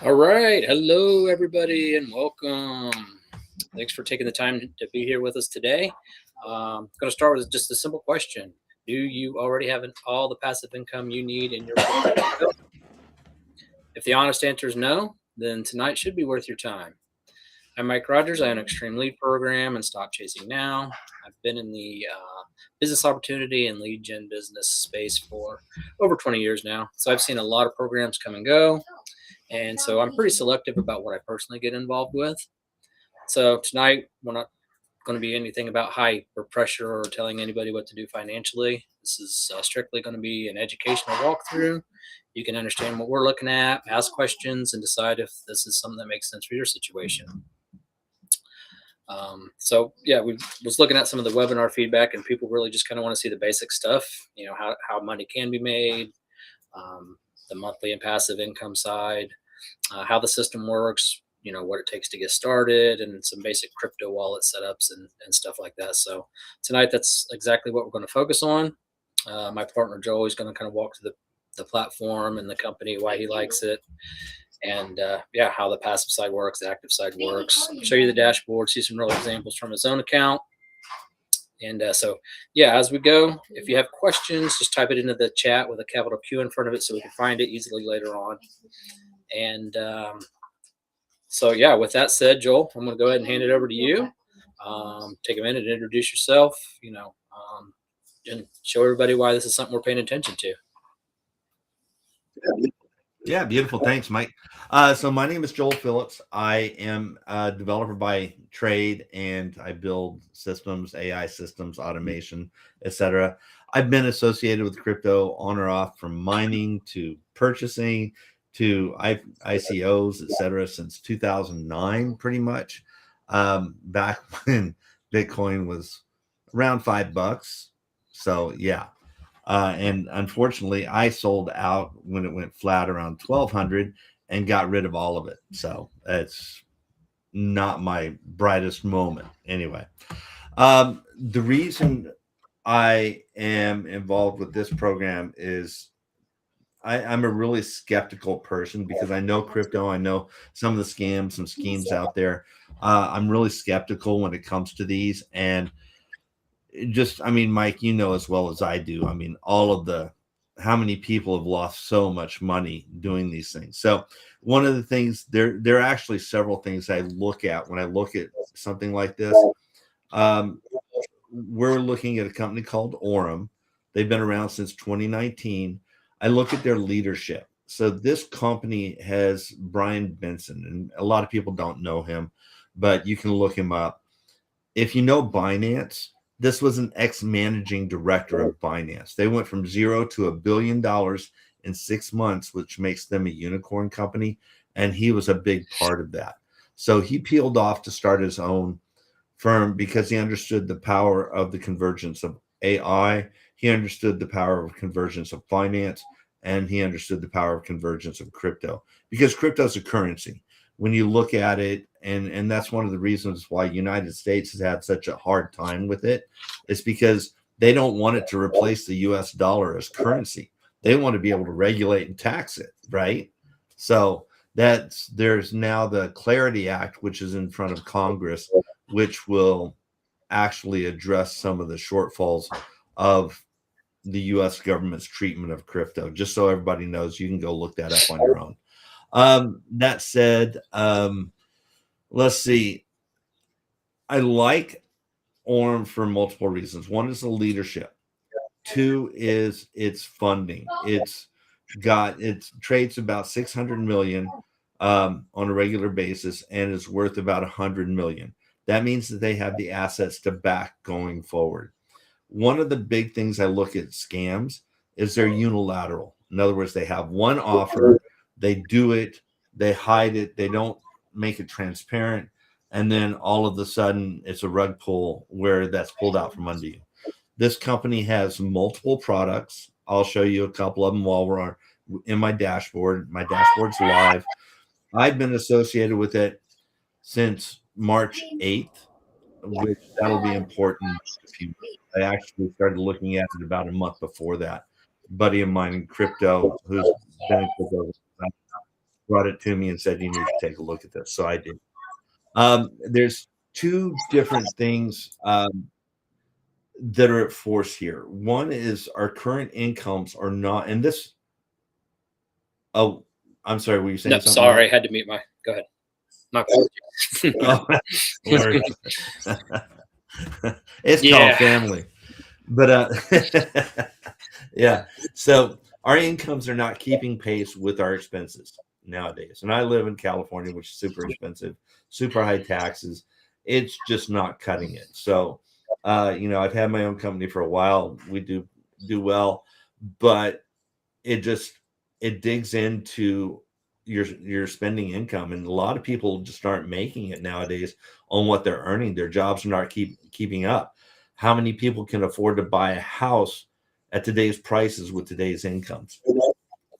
All right. Hello, everybody, and welcome. Thanks for taking the time to be here with us today. I'm going to start with just a simple question. Do you already have all the passive income you need in your portfolio? If the honest answer is no, then tonight should be worth your time. I'm Mike Rogers. I own Extreme Lead Program and Stop Chasing Now. I've been in the business opportunity and lead gen business space for over 20 years now. So I've seen a lot of programs come and go. And so I'm pretty selective about what I personally get involved with. So tonight, we're not going to be anything about hype or pressure or telling anybody what to do financially. This is strictly going to be an educational walkthrough. You can understand what we're looking at, ask questions, and decide if this is something that makes sense for your situation. So yeah, we was looking at some of the webinar feedback, and people really just kind of want to see the basic stuff. You know, how money can be made, the monthly and passive income side, how the system works, you know, what it takes to get started, and some basic crypto wallet setups and stuff like that. So tonight, that's exactly what we're going to focus on. My partner Joe is going to kind of walk through the platform and the company, why he likes it, and yeah, how the passive side works, the active side works. Show you the dashboard, see some real examples from his own account. And so, yeah, as we go, if you have questions, just type it into the chat with a capital Q in front of it so we can find it easily later on. And so, yeah, with that said, Joel, I'm going to go ahead and hand it over to you. Take a minute to introduce yourself, and show everybody why this is something we're paying attention to. Yeah, beautiful. Thanks, Mike. So my name is Joel Phillips. I am a developer by trade, and I build systems, AI systems, automation, etc. I've been associated with crypto on or off, from mining to purchasing to ICOs, etc., since 2009, pretty much. Back when Bitcoin was around $5. So yeah, and unfortunately, I sold out when it went flat around 1200 and got rid of all of it. So it's not my brightest moment. Anyway, the reason I am involved with this program is I'm a really skeptical person because I know crypto. I know some of the scams, some schemes out there. I'm really skeptical when it comes to these. And just, I mean, Mike, you know as well as I do. I mean, all of the how many people have lost so much money doing these things. So one of the things there are actually several things I look at when I look at something like this. Um, we're looking at a company called Orem. They've been around since 2019. I look at their leadership. So this company has Brian Benson, and a lot of people don't know him, but you can look him up. If you know Binance, this was an ex-managing director of Binance. They went from zero to $1 billion in 6 months, which makes them a unicorn company. And he was a big part of that. So he peeled off to start his own firm because he understood the power of the convergence of AI. He understood the power of convergence of finance, and he understood the power of convergence of crypto, because crypto is a currency. When you look at it, and that's one of the reasons why United States has had such a hard time with it, is because they don't want it to replace the US dollar as currency. They want to be able to regulate and tax it, right? So there's now the Clarity Act, which is in front of Congress, which will actually address some of the shortfalls of the US government's treatment of crypto. Just so everybody knows, you can go look that up on your own. That said, let's see. I like Orem for multiple reasons. One is the leadership. Two is its funding. It trades about 600 million on a regular basis and is worth about 100 million. That means that they have the assets to back going forward. One of the big things I look at scams is they're unilateral. In other words, they have one offer, they do it, they hide it, they don't make it transparent, and then all of a sudden it's a rug pull where that's pulled out from under you. This company has multiple products. I'll show you a couple of them while we're in my dashboard. My dashboard's live. I've been associated with it since March 8th, which that'll be important. I actually started looking at it about a month before that. A buddy of mine in crypto, who's been in crypto, brought it to me and said, you need to take a look at this. So I did. There's two different things that are at force here. One is our current incomes are not, and this, oh, I'm sorry, were you saying No, something? sorry, I had to mute my, go ahead. My apologies. Oh, Lord. It's called Yeah. family. But yeah, so our incomes are not keeping pace with our expenses nowadays. And I live in California, which is super expensive, super high taxes. It's just not cutting it. So, I've had my own company for a while. We do well, but it digs into your spending income, and a lot of people just aren't making it nowadays on what they're earning. Their jobs are not keeping up. How many people can afford to buy a house at today's prices with today's incomes?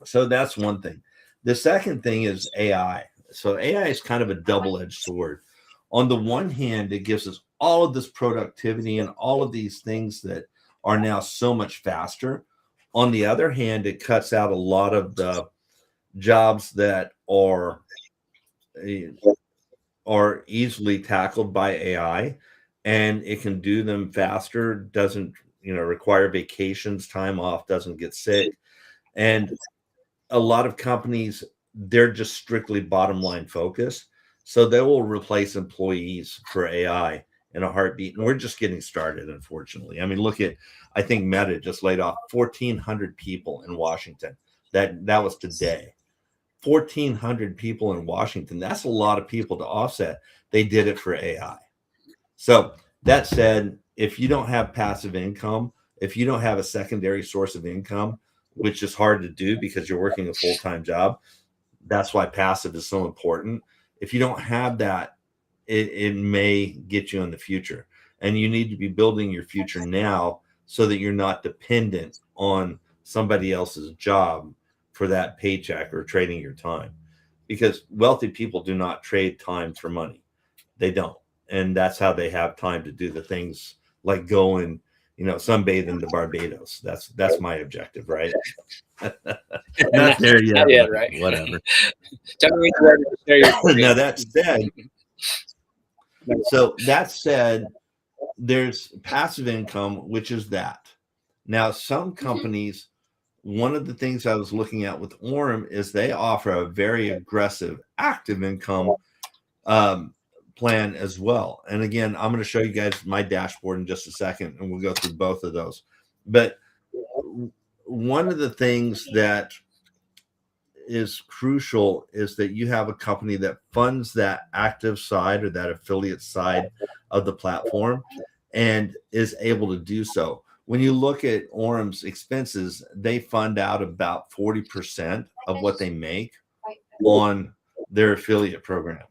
So that's one thing. The second thing is AI. So AI is kind of a double-edged sword. On the one hand, it gives us all of this productivity and all of these things that are now so much faster. On the other hand, it cuts out a lot of the jobs that are easily tackled by AI, and it can do them faster, doesn't require vacations, time off, doesn't get sick. And a lot of companies, they're just strictly bottom line focused, so they will replace employees for AI in a heartbeat. And we're just getting started, unfortunately. I mean, I think Meta just laid off 1,400 people in Washington. That was today. 1,400 people in Washington. That's a lot of people to offset. They did it for AI. So that said, if you don't have passive income, if you don't have a secondary source of income, which is hard to do because you're working a full-time job, that's why passive is so important. If you don't have that, it may get you in the future. And you need to be building your future now so that you're not dependent on somebody else's job for that paycheck or trading your time. Because wealthy people do not trade time for money. They don't. And that's how they have time to do the things like go and sunbathe into Barbados. That's my objective, right? Not there yet. Not yet, right? Whatever. Tell me when you're ready to share your Now that said, there's passive income, which is that. Now, some companies, one of the things I was looking at with Orem is they offer a very aggressive active income plan as well. And again, I'm going to show you guys my dashboard in just a second, and we'll go through both of those. But one of the things that is crucial is that you have a company that funds that active side or that affiliate side of the platform and is able to do so. When you look at Orem's expenses, they fund out about 40% of what they make on their affiliate program.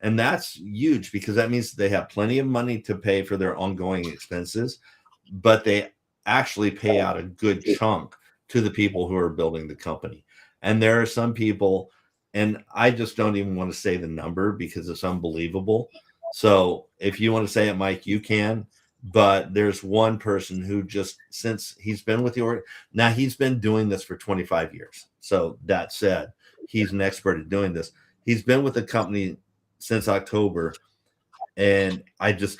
And that's huge because that means they have plenty of money to pay for their ongoing expenses, but they actually pay out a good chunk to the people who are building the company. And there are some people, and I just don't even want to say the number because it's unbelievable. So if you want to say it, Mike, you can. But there's one person who just, since he's been with the org, now he's been doing this for 25 years. So that said, he's an expert at doing this. He's been with the company since October, and I don't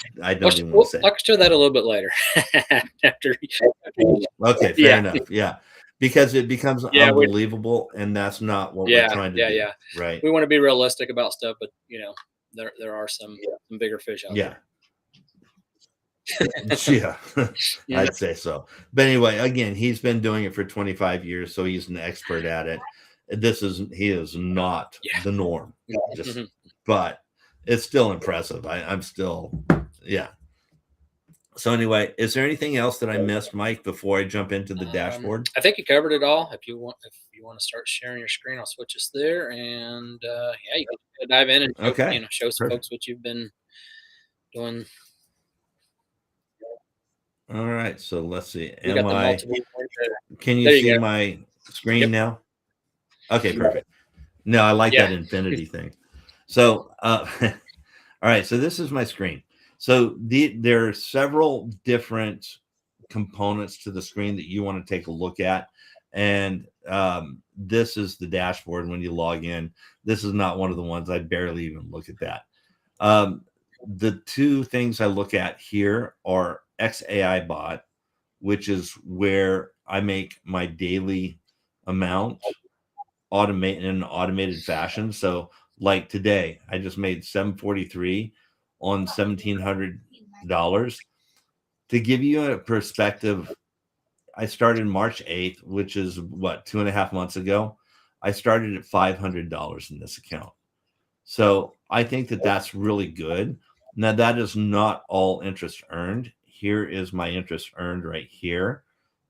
even want to say. I'll show that a little bit later. Okay, fair enough. Yeah, because it becomes unbelievable, and that's not what we're trying to do. Yeah, right. We want to be realistic about stuff, but there are some bigger fish out there. Yeah, I'd say so. But anyway, again, he's been doing it for 25 years, so he's an expert at it. He is not the norm. But it's still impressive. I'm still, yeah. So anyway, is there anything else that I missed, Mike, before I jump into the dashboard? I think you covered it all. If you want to start sharing your screen, I'll switch us there, and you can dive in and show some folks what you've been doing. All right, so let's see. Can you see my screen now? Okay, perfect. No, I like that infinity thing. So, all right, so this is my screen. So there are several different components to the screen that you want to take a look at. And this is the dashboard when you log in. This is not one of the ones I barely even look at that. The two things I look at here are XAI bot, which is where I make my daily amount automate in an automated fashion. So like today, I just made 743 on $1,700. To give you a perspective, I started March 8th, which is what, 2.5 months ago. I started at $500 in this account. So I think that that's really good. Now, that is not all interest earned. Here is my interest earned right here.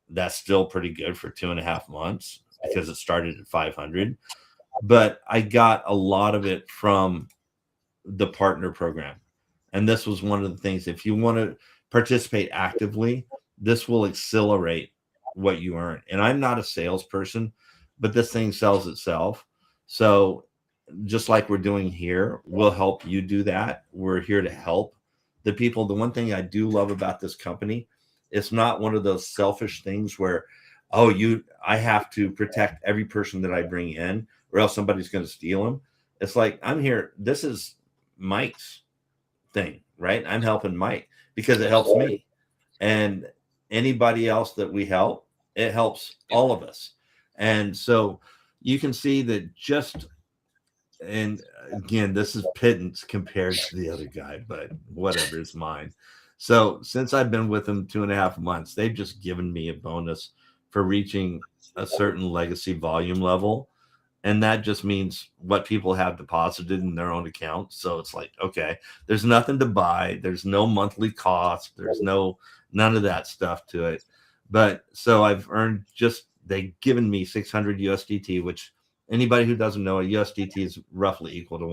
That's still pretty good for 2.5 months because it started at 500. But I got a lot of it from the partner program. And this was one of the things, if you want to participate actively, this will accelerate what you earn. And I'm not a salesperson, but this thing sells itself. So just like we're doing here, we'll help you do that. We're here to help the people. The one thing I do love about this company, it's not one of those selfish things where, oh, I have to protect every person that I bring in or else somebody's going to steal them. It's like, I'm here. This is Mike's thing, right? I'm helping Mike because it helps me. And anybody else that we help, it helps all of us. And so you can see that just, and again, this is pittance compared to the other guy, but whatever is mine. So since I've been with them 2.5 months, they've just given me a bonus for reaching a certain legacy volume level. And that just means what people have deposited in their own account. So it's like, okay, there's nothing to buy. There's no monthly cost. There's none of that stuff to it. But so I've earned they've given me 600 USDT, which anybody who doesn't know, a USDT is roughly equal to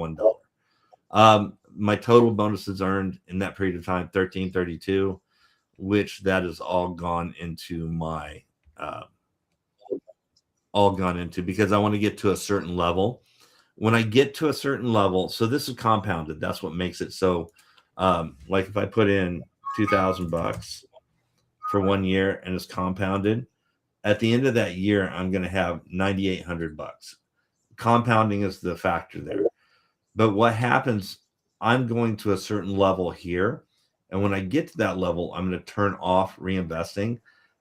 $1. My total bonuses earned in that period of time, 1332, which that is all gone into my because I want to get to a certain level. When I get to a certain level, so this is compounded. That's what makes it so. Like if I put in $2,000 for 1 year and it's compounded, at the end of that year, I'm going to have $9,800. Compounding is the factor there. But what happens, I'm going to a certain level here. And when I get to that level, I'm going to turn off reinvesting.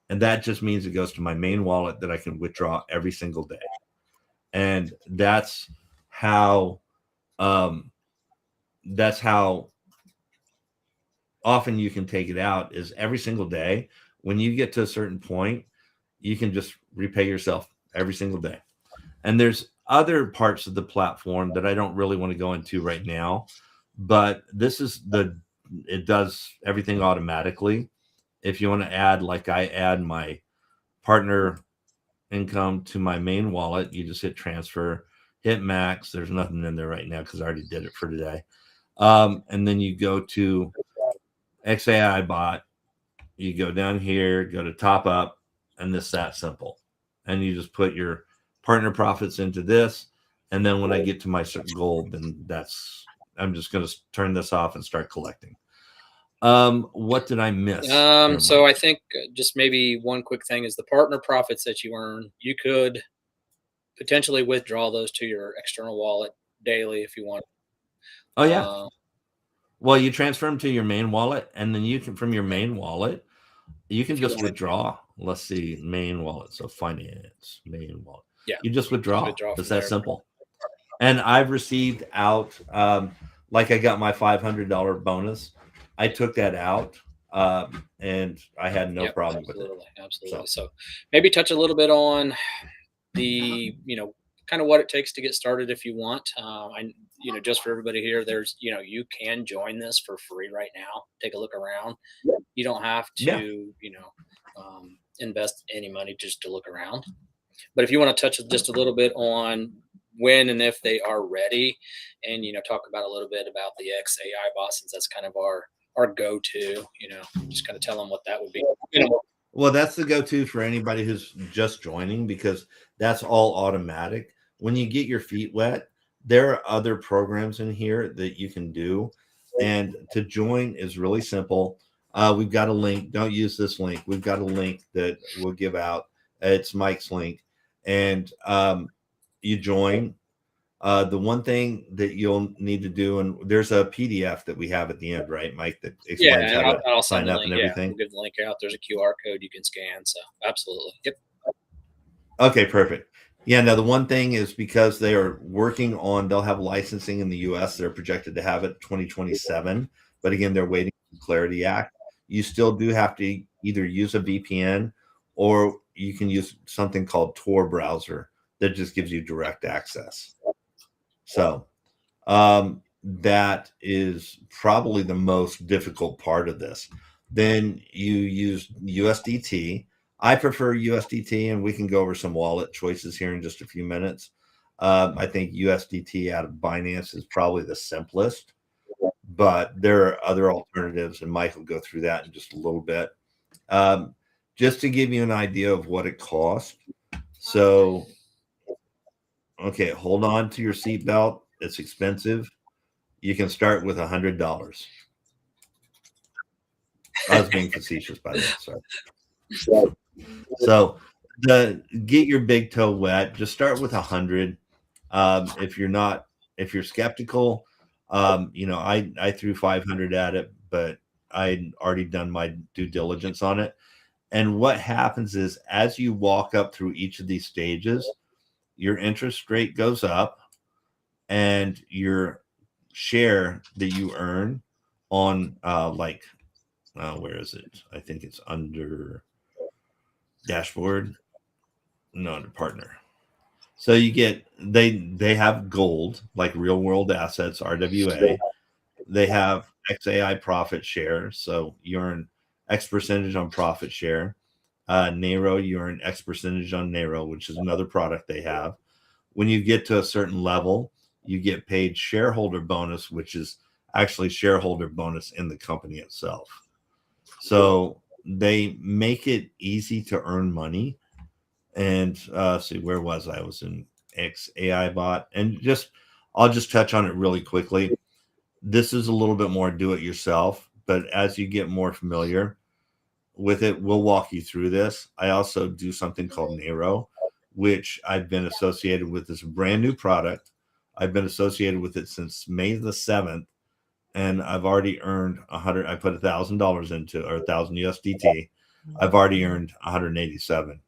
And that just means it goes to my main wallet that I can withdraw every single day. And that's how often you can take it out is every single day. When you get to a certain point, you can just repay yourself every single day. And there's other parts of the platform that I don't really want to go into right now, but it does everything automatically. If you want to add, like I add my partner income to my main wallet, you just hit transfer, hit max. There's nothing in there right now because I already did it for today. And then you go to XAI bot, you go down here, go to top up, and this that simple. And you just put your partner profits into this. And then when I get to my certain goal, then I'm just going to turn this off and start collecting. What did I miss? So I think just maybe one quick thing is the partner profits that you earn, you could potentially withdraw those to your external wallet daily if you want. Oh yeah. Well, you transfer them to your main wallet, and then you can, from your main wallet, you can just withdraw. Let's see, main wallet. So finance, main wallet. Yeah. You just withdraw. It's that simple. And I've received out, like I got my $500 bonus. I took that out, and I had no problem with it. Absolutely. So maybe touch a little bit on the, kind of what it takes to get started if you want. Just for everybody here, there's, you can join this for free right now. Take a look around. You don't have to, invest any money just to look around. But if you want to touch just a little bit on when and if they are ready, and talk about a little bit about the XAI bot, since that's kind of our go-to, just kind of tell them what that would be. Well, that's the go-to for anybody who's just joining, because that's all automatic. When you get your feet wet, there are other programs in here that you can do. And to join is really simple. We've got a link. Don't use this link. We've got a link that we'll give out. It's Mike's link. and you join. The one thing that you'll need to do, and there's a PDF that we have at the end, right, Mike, that Yeah, explains and how to I'll send sign the up link. and Yeah, everything. we'll give the link out. There's a QR code you can scan. So absolutely. Yep. Okay, perfect. Yeah, now the one thing is because they are working on, they'll have licensing in the US. They're projected to have it 2027. But again, they're waiting for the Clarity Act. You still do have to either use a VPN or you can use something called Tor browser that just gives you direct access. So that is probably the most difficult part of this. Then you use USDT. I prefer USDT, and we can go over some wallet choices here in just a few minutes. I think USDT out of Binance is probably the simplest, but there are other alternatives, and Mike will go through that in just a little bit. Just to give you an idea of what it costs. So, okay, hold on to your seatbelt. It's expensive. You can start with $100. I was being facetious, by the way. Sorry. So, the get your big toe wet. Just start with 100. If you're skeptical, I threw 500 at it, but I'd already done my due diligence on it. And what happens is, as you walk up through each of these stages, your interest rate goes up, and your share that you earn on where is it? I think it's under dashboard. No, under partner. So you get they have gold, like real world assets, RWA. They have XAI profit share, so you earn X percentage on profit share. Nero, you earn X percentage on Nero, which is another product they have. When you get to a certain level, you get paid shareholder bonus, which is actually shareholder bonus in the company itself. So they make it easy to earn money. And see, where was I? I was in XAI bot, and I'll just touch on it really quickly. This is a little bit more do it yourself, but as you get more familiar with it, we'll walk you through this. I also do something called Nero, which I've been associated with. This brand new product. I've been associated with it since May the 7th, and I've already earned 100. I put $1,000 into, or 1,000 USDT. I've already earned 187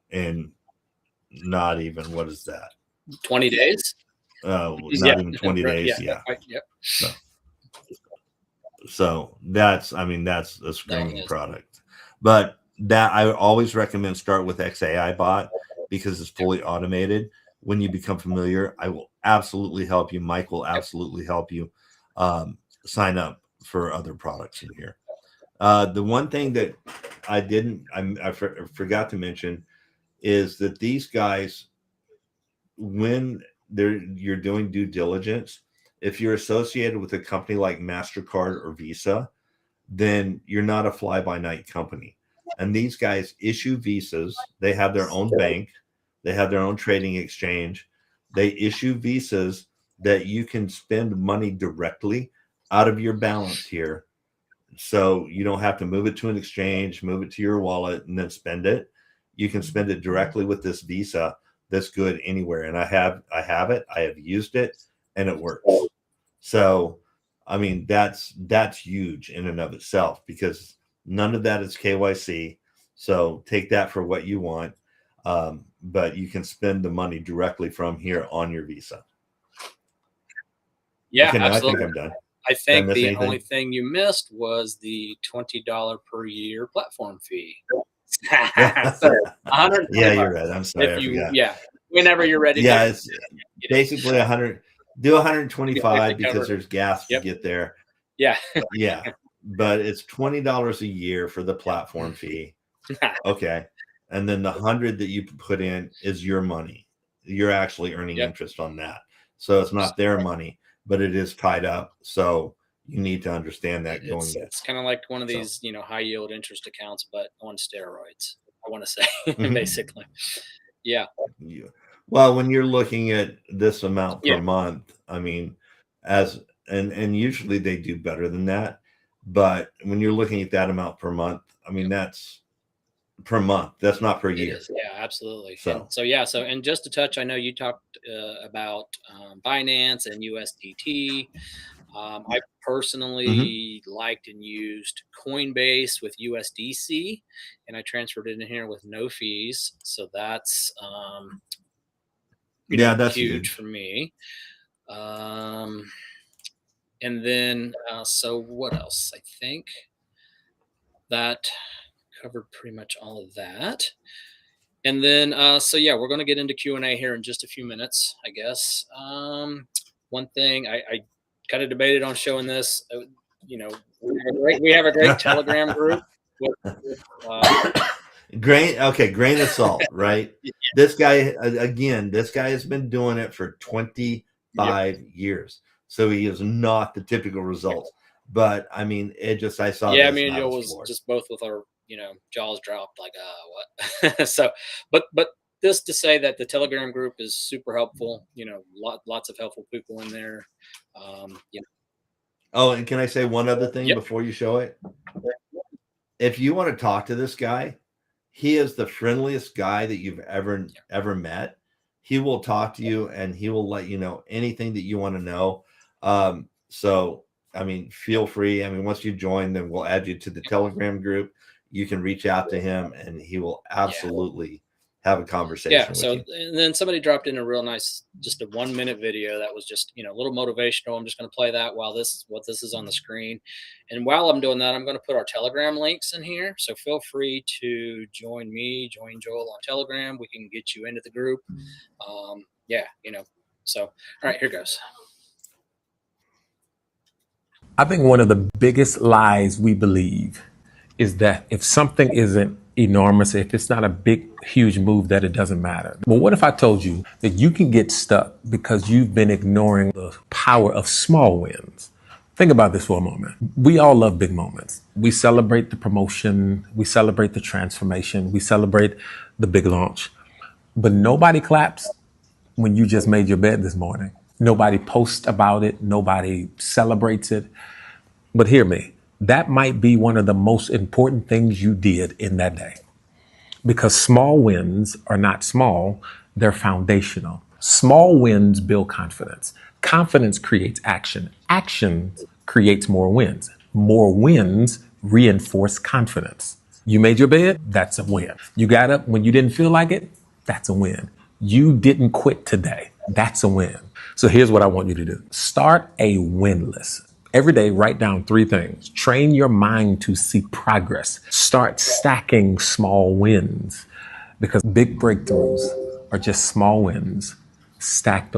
in not even, what is that? 20 days. Not even 20 days. Yeah. Yep. So that's a screaming product. But that I always recommend start with XAI bot because it's fully automated. When you become familiar, I will absolutely help you. Mike will absolutely help you sign up for other products in here. The one thing that I forgot to mention is that these guys, when you're doing due diligence, if you're associated with a company like MasterCard or Visa, then you're not a fly-by-night company. And these guys issue visas. They have their own bank. They have their own trading exchange. They issue visas that you can spend money directly out of your balance here. So you don't have to move it to an exchange, move it to your wallet, and then spend it. You can spend it directly with this Visa that's good anywhere. And I have it. I have used it, and it works. So, I mean, that's huge in and of itself because none of that is KYC. So take that for what you want. But you can spend the money directly from here on your Visa. Yeah, okay, now absolutely. I think I'm done. I think the only thing you missed was the $20 per year platform fee. So yeah, you're right. I'm sorry, I forgot. Yeah, whenever you're ready. Yeah, it's basically 100. Do 125 because there's gas to get there. Yeah, yeah, but it's $20 a year for the platform fee. Okay, and then the 100 that you put in is your money. You're actually earning interest on that, so it's not their money, but it is tied up. So you need to understand that going in. It's kind of like one of these, high yield interest accounts, but on steroids. I want to say, basically. Yeah. Well, when you're looking at this amount per month, I mean, and usually they do better than that, but when you're looking at that amount per month, I mean, that's per month. That's not per It year. is, yeah, absolutely. And So so, yeah, so and just to touch, I know you talked about Binance and USDT. I mhm. personally liked and used Coinbase with USDC, and I transferred it in here with no fees. So that's Yeah, that's huge for huge. me. Um, and then so what else? I think that covered pretty much all of that. And then so yeah, we're going to get into Q&A here in just a few minutes, I guess. One thing I kind of debated on showing this. You know, we have a great Telegram group with, Grain of salt, right? This guy, again, this guy has been doing it for yep, 25 years. So he is not the typical results. But I mean, it just, I saw yeah. this Me and and I Joe was was floored. just both with our jaws dropped like what. So, but this to say that the Telegram group is super helpful. Lots of helpful people in there. You know, Oh, and can I say one other thing yep. before you show it? If you want to talk to this guy, he is the friendliest guy that you've ever met. He will talk to you and he will let you know anything that you want to know. So I mean, feel free. I mean, once you join, then we'll add you to the Telegram group. You can reach out to him and he will Yeah. absolutely have a Yeah. conversation with So, you. and then somebody dropped in a real nice, just a 1 minute video that was just, a little motivational. I'm just going to play that while this is on the screen. And while I'm doing that, I'm going to put our Telegram links in here. So feel free to join me, join Joel on Telegram. We can get you into the group. Yeah. So, all right, here goes. I think one of the biggest lies we believe is that if something isn't enormous, if it's not a big, huge move, that it doesn't matter. Well, what if I told you that you can get stuck because you've been ignoring the power of small wins? Think about this for a moment. We all love big moments. We celebrate the promotion, we celebrate the transformation, we celebrate the big launch. But nobody claps when you just made your bed this morning. Nobody posts about it, nobody celebrates it. But hear me, that might be one of the most important things you did in that day. Because small wins are not small, they're foundational. Small wins build confidence. Confidence creates action. Action creates more wins. More wins reinforce confidence. You made your bed, that's a win. You got up when you didn't feel like it, that's a win. You didn't quit today, that's a win. So here's what I want you to do. Start a win list. Every day, write down 3 things. Train your mind to see progress. Start stacking small wins because big breakthroughs are just small wins stacked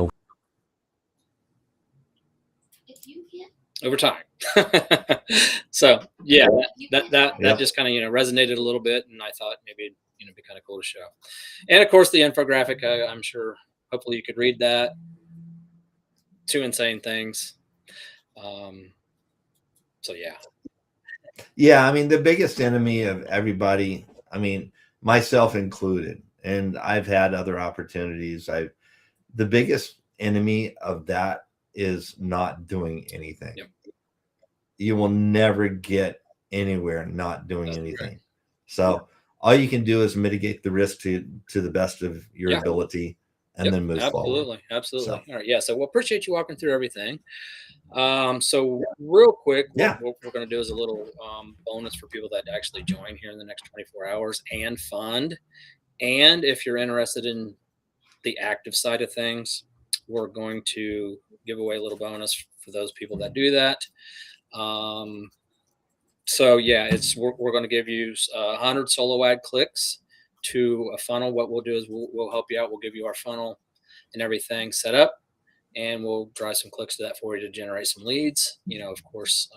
Over time. So yeah, that Yep. just kind of resonated a little bit, and I thought maybe it'd be kind of cool to show. And of course, the infographic. I'm sure, hopefully, you could read that. 2 insane things. So yeah, Yeah, I mean, the biggest enemy of everybody, I mean, myself included, and I've had other opportunities. The biggest enemy of that is not doing anything. yep, You will never get anywhere not doing that's right. anything. So all you can do is mitigate the risk to the best of your Yeah, ability and yep, then move forward. absolutely, absolutely. So All right, yeah. So we'll appreciate you walking through everything. So real quick, yeah. what we're going to do is a little bonus for people that actually join here in the next 24 hours and fund. And if you're interested in the active side of things, we're going to give away a little bonus for those people that do that. So yeah, we're going to give you 100 solo ad clicks to a funnel. What we'll do is we'll help you out. We'll give you our funnel and everything set up, and we'll drive some clicks to that for you to generate some leads. Of course,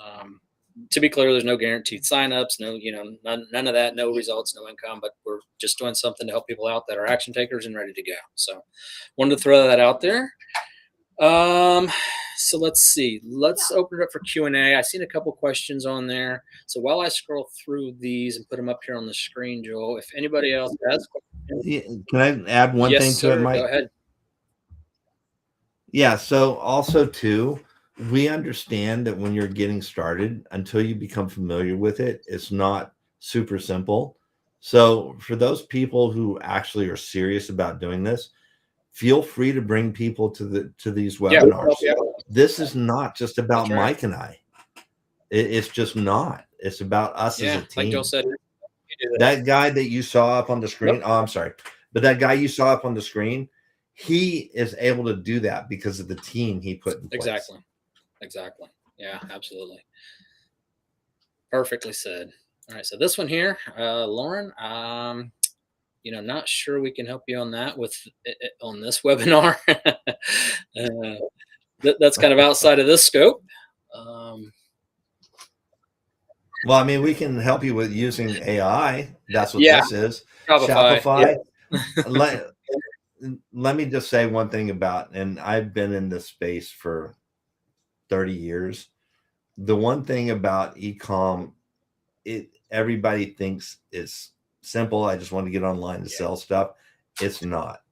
to be clear, there's no guaranteed signups, no, none of that, no results, no income, but we're just doing something to help people out that are action takers and ready to go. So wanted to throw that out there. So let's see. Let's open it up for Q&A. I've seen a couple questions on there. So while I scroll through these and put them up here on the screen, Joel, if anybody else has questions, Can I add one yes, thing to it, sir. Go Mike? ahead. Yeah. So also too, we understand that when you're getting started, until you become familiar with it, it's not super simple. So for those people who actually are serious about doing this, feel free to bring people to these Yeah, we'll webinars. help you out. This is not just about That's right. Mike and I. It's just not. It's about us as Yeah, a team. like Joe said, you do that. That guy that you saw up on the screen, Yep. oh, I'm sorry, but that guy you saw up on the screen, he is able to do that because of the team he put in place. Exactly. Yeah, absolutely. Perfectly said. All right, so this one here, Lauren, not sure we can help you on that on this webinar. That's kind of outside of this scope. Well, I mean, we can help you with using AI. That's what Yeah, this is. Shopify. Yeah. Let me just say one thing about, and I've been in this space for 30 years. The one thing about e-com, everybody thinks it's simple. I just want to get online to sell stuff. It's not.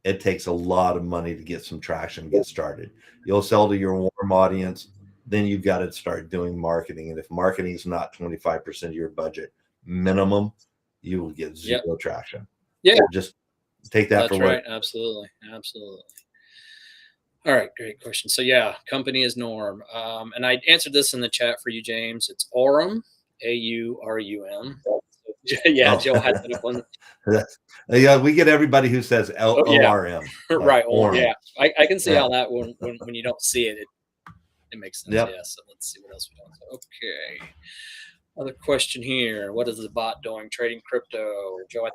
It takes a lot of money to get some traction, get started. You'll sell to your warm audience, then you've got to start doing marketing. And if marketing is not 25% of your budget minimum, you will get zero traction. Yeah. Just take that That's for right. what. Absolutely. All right, great question. So yeah, company is Norm. And I answered this in the chat for you, James. It's Aurum, AURUM. Yeah, Oh. Joe had it up on. Yeah, we get everybody who says yeah. ORM. Right. Aurum. Yeah. I can see how that when you don't see it, it makes sense. Yep. Yeah. So let's see what else we got. Okay. Other question here. What is the bot doing trading crypto? Joe,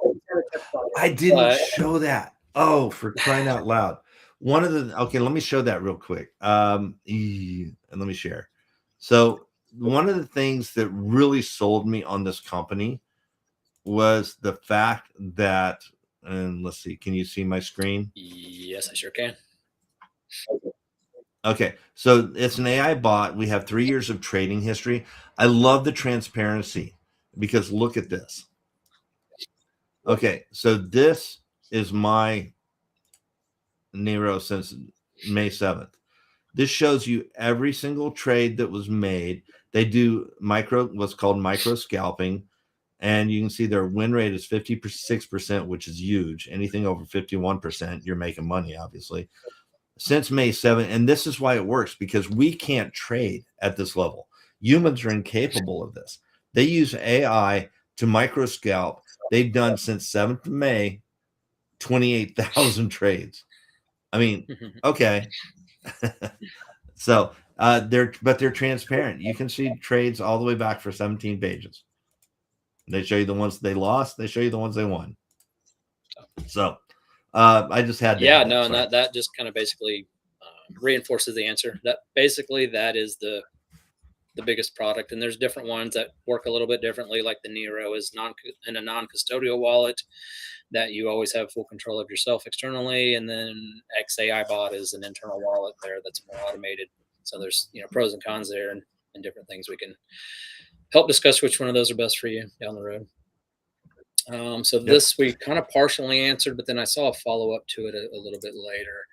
I didn't show that. Oh, for crying out loud. Okay, let me show that real quick. And let me share. So one of the things that really sold me on this company was the fact that, and let's see, can you see my screen? Yes, I sure can. Okay, so it's an AI bot. We have 3 years of trading history. I love the transparency because look at this. Okay, so this is my Nero since May 7th. This shows you every single trade that was made. They do what's called micro scalping, and you can see their win rate is 56%, which is huge. Anything over 51%, you're making money, obviously. Since May 7th, and this is why it works, because we can't trade at this level. Humans are incapable of this. They use AI to micro scalp. They've done since 7th of May 28,000 trades. I mean, okay. So they're transparent. You can see trades all the way back for 17 pages. They show you the ones they lost. They show you the ones they won. So I just had to. Yeah, no, and that just kind of basically reinforces the answer. That is the biggest product, and there's different ones that work a little bit differently. Like the Nero is in a non-custodial wallet that you always have full control of yourself externally, and then XAI bot is an internal wallet there that's more automated. So there's pros and cons there, and different things we can help discuss which one of those are best for you down the road. So this we kind of partially answered, but then I saw a follow up to it a little bit later.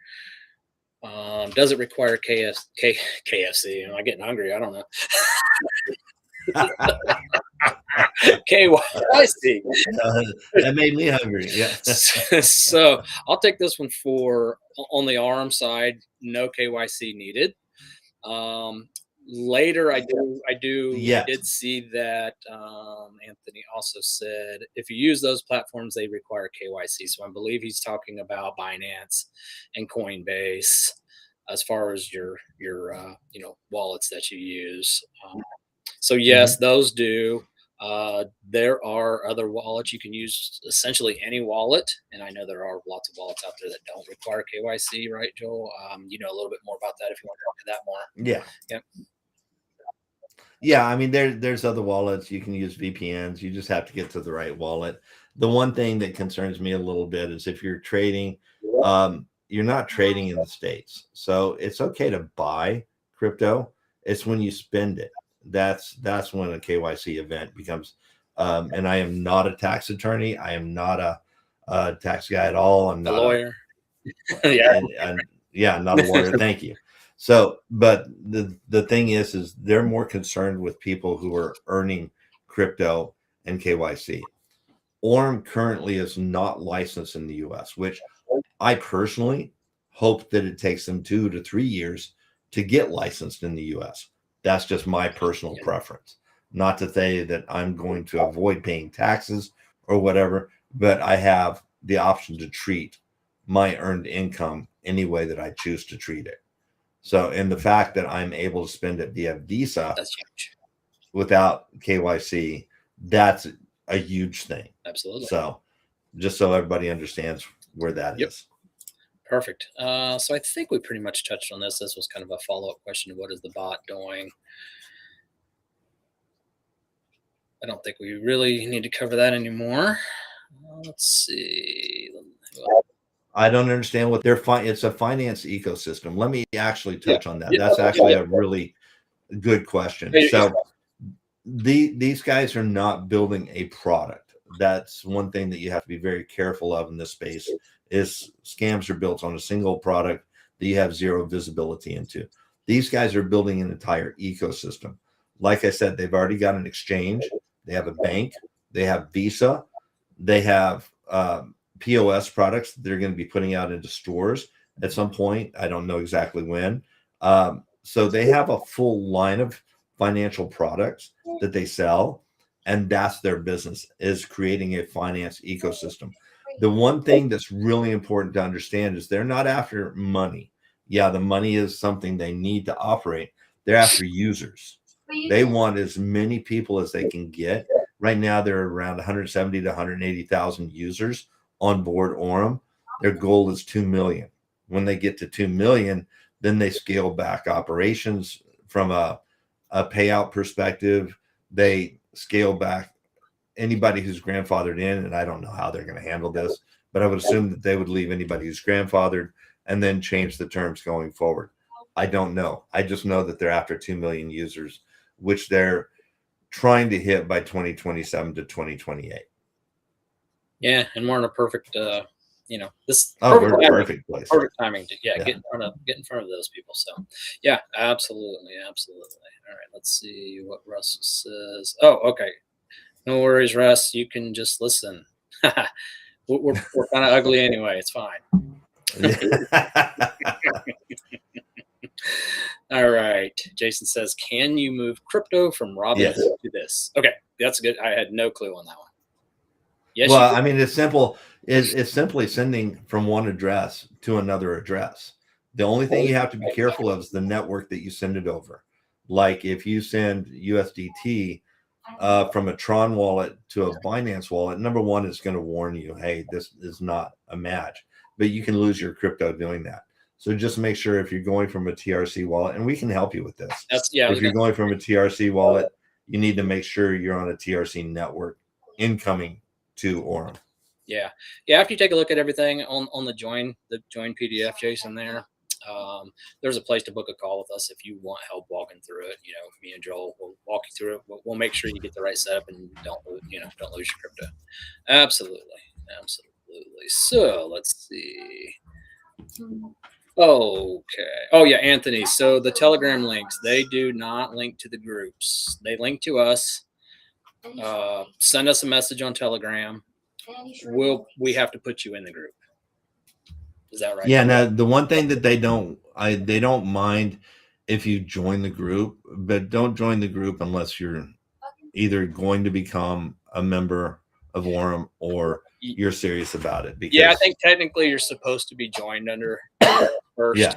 Does it require KFC? Am I getting hungry? I don't know. KYC. That made me hungry. Yeah. So I'll take this one on the ARM side. No KYC needed. Later, I did see that Anthony also said if you use those platforms, they require KYC. So I believe he's talking about Binance and Coinbase as far as your wallets that you use. So yes, those do. There are other wallets you can use, essentially any wallet, and I know there are lots of wallets out there that don't require KYC, right, Joel? You know a little bit more about that if you want to talk to that more. Yeah. Yep. Yeah, I mean, there's other wallets. You can use VPNs. You just have to get to the right wallet. The one thing that concerns me a little bit is if you're trading, you're not trading in the States. So it's okay to buy crypto. It's when you spend it. That's when a KYC event becomes, and I am not a tax attorney. I am not a tax guy at all. I'm not a lawyer. Yeah, not a lawyer. Thank you. So, but the thing is they're more concerned with people who are earning crypto and KYC. Orem currently is not licensed in the US, which I personally hope that it takes them 2 to 3 years to get licensed in the US. That's just my personal preference. Not to say that I'm going to avoid paying taxes or whatever, but I have the option to treat my earned income any way that I choose to treat it. So, and the fact that I'm able to spend it via Visa That's huge. without KYC, that's a huge thing. Absolutely. So, just so everybody understands where that is. Perfect. So I think we pretty much touched on this. This was kind of a follow-up question. What is the bot doing? I don't think we really need to cover that anymore. Let's see. I don't understand what they're it's a finance ecosystem. Let me actually touch on that. That's actually a really good question. So these guys are not building a product. That's one thing that you have to be very careful of in this space is scams are built on a single product that you have zero visibility into. These guys are building an entire ecosystem. Like I said, they've already got an exchange. They have a bank. They have Visa. They have POS products that they're going to be putting out into stores at some point. I don't know exactly when. So they have a full line of financial products that they sell, and that's their business, is creating a finance ecosystem. The one thing that's really important to understand is they're not after money. Yeah, the money is something they need to operate. They're after users. They want as many people as they can get. Right now, they're around 170 to 180,000 users on board Orem. Their goal is 2 million. When they get to 2 million, then they scale back operations from a payout perspective. They scale back anybody who's grandfathered in, and I don't know how they're going to handle this, but I would assume that they would leave anybody who's grandfathered and then change the terms going forward. I don't know. I just know that they're after 2 million users, which they're trying to hit by 2027 to 2028. Yeah, and we're in a perfect, this perfect place. Perfect timing to get in front of those people. So, yeah, absolutely. All right, let's see what Russ says. Oh, okay. No worries, Russ. You can just listen. we're kind of ugly anyway. It's fine. All right. Jason says, can you move crypto from Robinhood to this? Okay, that's good. I had no clue on that one. Yes. Well, I mean, it's simple. It's simply sending from one address to another address. The only thing you have to be careful of is the network that you send it over. Like if you send USDT from a Tron wallet to a Binance wallet, number one, it's going to warn you, hey, this is not a match, but you can lose your crypto doing that. So just make sure if you're going from a TRC wallet, and we can help you with this. If you're going from a TRC wallet, you need to make sure you're on a TRC network incoming to Orem. Yeah. After you take a look at everything on the join PDF, Jason, there's a place to book a call with us if you want help walking through it. Me and Joel will walk you through it. We'll make sure you get the right setup and don't lose your crypto. Absolutely. So let's see. Okay. Oh yeah, Anthony. So the Telegram links, they do not link to the groups. They link to us. Send us a message on Telegram. We have to put you in the group. Is that right? Yeah. Now the one thing that they don't mind if you join the group, but don't join the group unless you're either going to become a member of Orem or you're serious about it. Because, I think technically you're supposed to be joined under first. Yeah.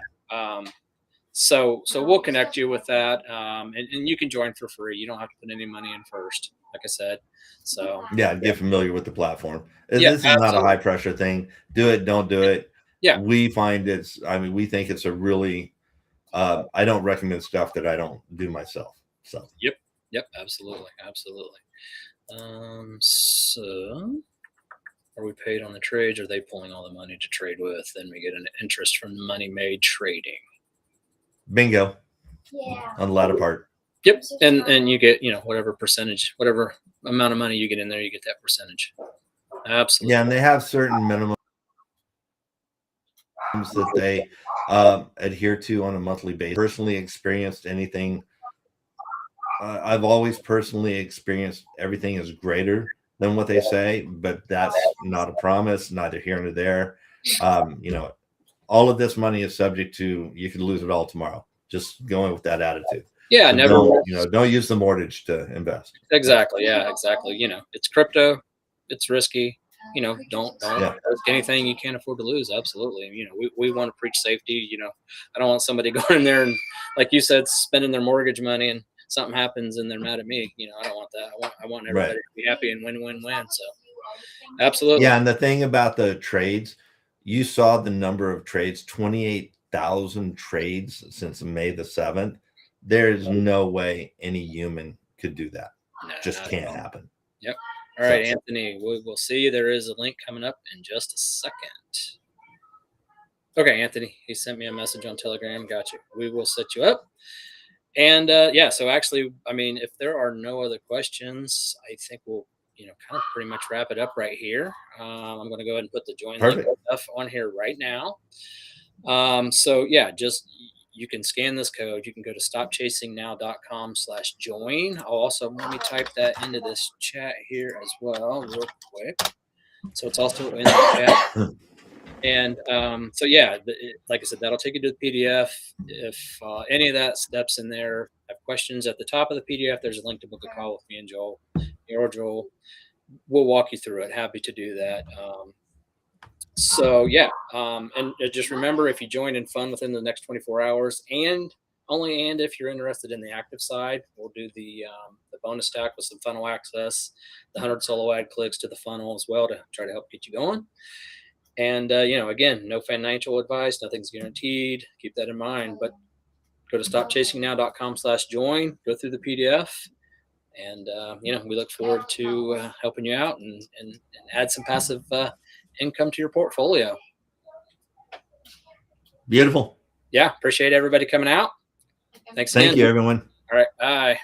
So we'll connect you with that, and you can join for free. You don't have to put any money in first, like I said. So get familiar with the platform. This is not a high pressure thing. Do it, don't do it. Yeah, we find we think it's a really. I don't recommend stuff that I don't do myself. So yep, absolutely. So are we paid on the trades? Or are they pulling all the money to trade with? Then we get an interest from the money made trading. Bingo. Yeah. On the latter part. Yep. And you get, whatever percentage, whatever amount of money you get in there, you get that percentage. Absolutely. Yeah. And they have certain minimums that they adhere to on a monthly basis. Personally experienced anything. I've always personally experienced everything is greater than what they say, but that's not a promise, neither here nor there. You know, all of this money is subject to, you could lose it all tomorrow. Just going with that attitude. Yeah, So never. don't use the mortgage to invest. Exactly. Yeah, exactly. It's crypto. It's risky. Don't Yeah. risk anything you can't afford to lose. Absolutely. We want to preach safety. I don't want somebody going in there and, like you said, spending their mortgage money and something happens and they're mad at me. I don't want that. I want everybody Right. to be happy and win-win-win. So absolutely. Yeah, and the thing about the trades, you saw the number of trades, 28,000 trades since May the 7th. There is no way any human could do that. No, Just not at can't all. happen. Yep. All right, So- Anthony, we'll see you. There is a link coming up in just a second. Okay, Anthony, he sent me a message on Telegram. Got you. We will set you up. And yeah, so actually, I mean, if there are no other questions, I think we'll, kind of pretty much wrap it up right here. I'm going to go ahead and put the join link Perfect. stuff on here right now. So yeah, just you can scan this code. You can go to stopchasingnow.com/join. I'll also, let me type that into this chat here as well, real quick. So it's also in the chat. And so yeah, like I said, that'll take you to the PDF. If any of that steps in there, have questions at the top of the PDF, there's a link to book a call with me and Joel. Or Joel, we'll walk you through it. Happy to do that. So yeah, and just remember, if you join in fun within the next 24 hours, and if you're interested in the active side, we'll do the bonus stack with some funnel access, the 100 solo ad clicks to the funnel as well to try to help get you going. And again, no financial advice, nothing's guaranteed. Keep that in mind. But go to stopchasingnow.com/join. Go through the PDF, and we look forward to helping you out and add some passive income to your portfolio. Beautiful. Yeah, appreciate everybody coming out. Thanks again. Thank you, everyone. All right, bye.